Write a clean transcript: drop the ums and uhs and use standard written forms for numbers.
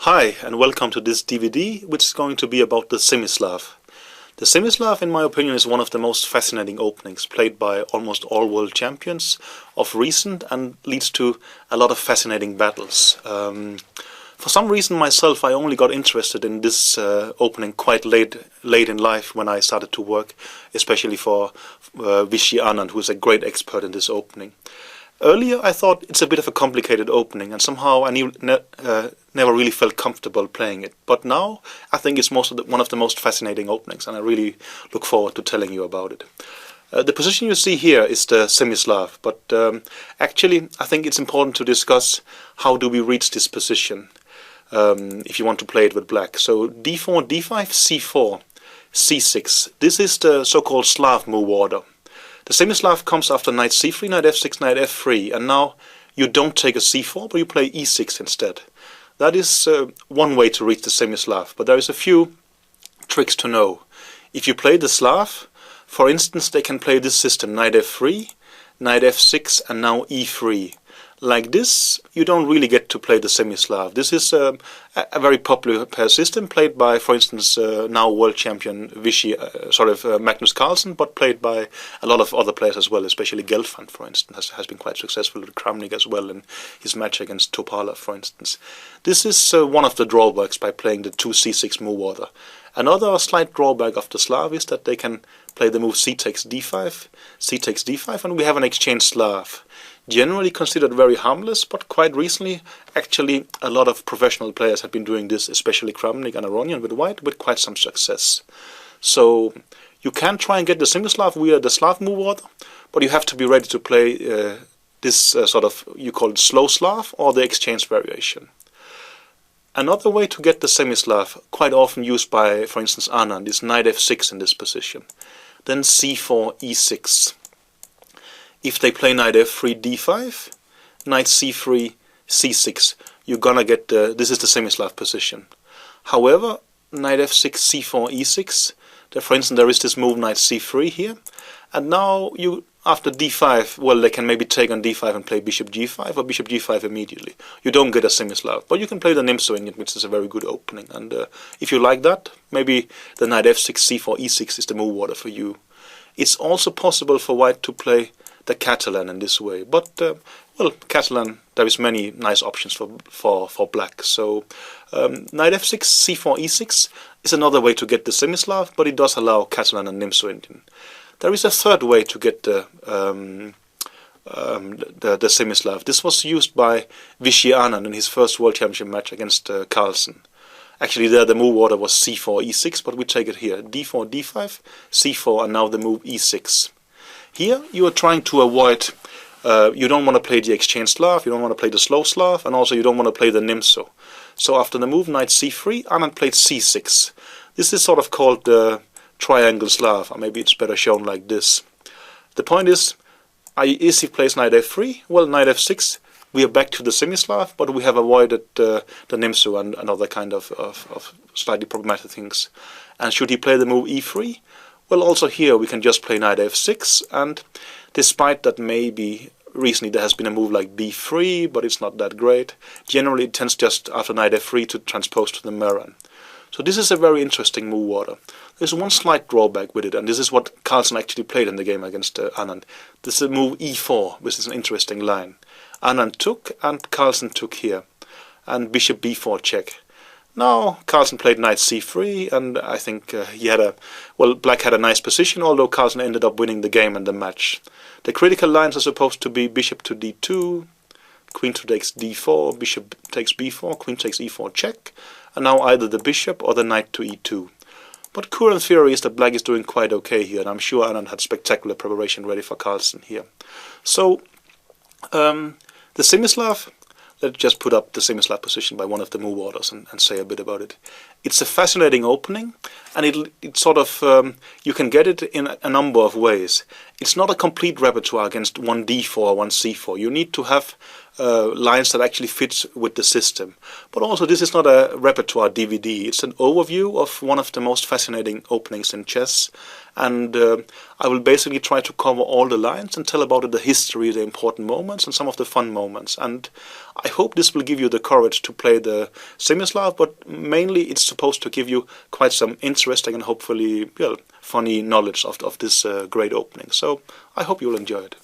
Hi, and welcome to this DVD, which is going to be about the Semi-Slav. The Semi-Slav, in my opinion, is one of the most fascinating openings played by almost all world champions of recent and leads to a lot of fascinating battles. For some reason myself, I only got interested in this opening quite late in life when I started to work, especially for Vishy Anand, who is a great expert in this opening. Earlier I thought it's a bit of a complicated opening and somehow I never really felt comfortable playing it. But now I think it's one of the most fascinating openings and I really look forward to telling you about it. The position you see here is the Semi-Slav, but actually I think it's important to discuss how do we reach this position if you want to play it with black. So d4, d5, c4, c6. This is the so-called Slav move order. The Semi-Slav comes after knight c3, knight f6, knight f3, and now you don't take a c4, but you play e6 instead. That is one way to reach the Semi-Slav, but there is a few tricks to know. If you play the Slav, for instance, they can play this system, knight f3, knight f6, and now e3. Like this, you don't really get to play the Semi-Slav. This is a very popular pair system played by, for instance, now world champion Magnus Carlsen, but played by a lot of other players as well, especially Gelfand, for instance, has been quite successful with Kramnik as well in his match against Topalov, for instance. This is one of the drawbacks by playing the 2c6 move order. Another slight drawback of the Slav is that they can play the move c takes d5, c takes d5, and we have an exchange Slav. Generally considered very harmless, but quite recently, actually, a lot of professional players have been doing this, especially Kramnik and Aronian with white, with quite some success. So you can try and get the Semi-Slav via the Slav move order, but you have to be ready to play this you call it slow Slav or the exchange variation. Another way to get the Semi-Slav, quite often used by, for instance, Anand, is knight f6 in this position. Then c4, e6. If they play knight f3, d5, knight c3, c6, you're gonna get this is the Semi-Slav position. However, knight f6, c4, e6, for instance, there is this move knight c3 here, and now after d5, well, they can maybe take on d5 and play bishop g5 or bishop g5 immediately. You don't get a Semi-Slav, but you can play the Nimzo, which is a very good opening. And if you like that, maybe the knight f6, c4, e6 is the move order for you. It's also possible for white to play the Catalan in this way, but well, Catalan, there is many nice options for black. So knight f6, c4, e6 is another way to get the Semi-Slav, but it does allow Catalan and Nimzo Indian. There is a third way to get the Semi-Slav. This was used by Vishy Anand in his first World Championship match against Carlsen. Actually, there the move order was c4, e6, but we take it here. d4, d5, c4, and now the move e6. Here you are trying to avoid, you don't want to play the exchange Slav, you don't want to play the slow Slav, and also you don't want to play the Nimzo. So after the move knight c3, Anand played c6. This is sort of called the triangle Slav, or maybe it's better shown like this. The point is he plays knight f3, well, knight f6, we are back to the Semi-Slav, but we have avoided the Nimzo and other kind of slightly problematic things. And should he play the move e3? Well, also here we can just play knight f6, and despite that maybe recently there has been a move like b3, but it's not that great, generally it tends just after knight f3 to transpose to the Meran. So this is a very interesting move order. There's one slight drawback with it, and this is what Carlsen actually played in the game against Anand. This is a move e4, which is an interesting line. Anand took, and Carlsen took here, and bishop b4 check. Now Carlsen played knight c3, and I think black had a nice position, although Carlsen ended up winning the game and the match. The critical lines are supposed to be bishop to d2, queen takes d4, bishop takes b4, queen takes e4 check, and now either the bishop or the knight to e2. But current theory is that black is doing quite okay here, and I'm sure Anand had spectacular preparation ready for Carlsen here. So the Semi-Slav, let's just put up the Semi-Slav position by one of the move orders and say a bit about it. It's a fascinating opening, and it sort of you can get it in a number of ways. It's not a complete repertoire against one d4 or one c4. You need to have lines that actually fit with the system. But also, this is not a repertoire DVD. It's an overview of one of the most fascinating openings in chess, and I will basically try to cover all the lines and tell about the history, the important moments, and some of the fun moments. And I hope this will give you the courage to play the Semi-Slav, but mainly it's supposed to give you quite some interesting and hopefully funny knowledge of this great opening. So I hope you'll enjoy it.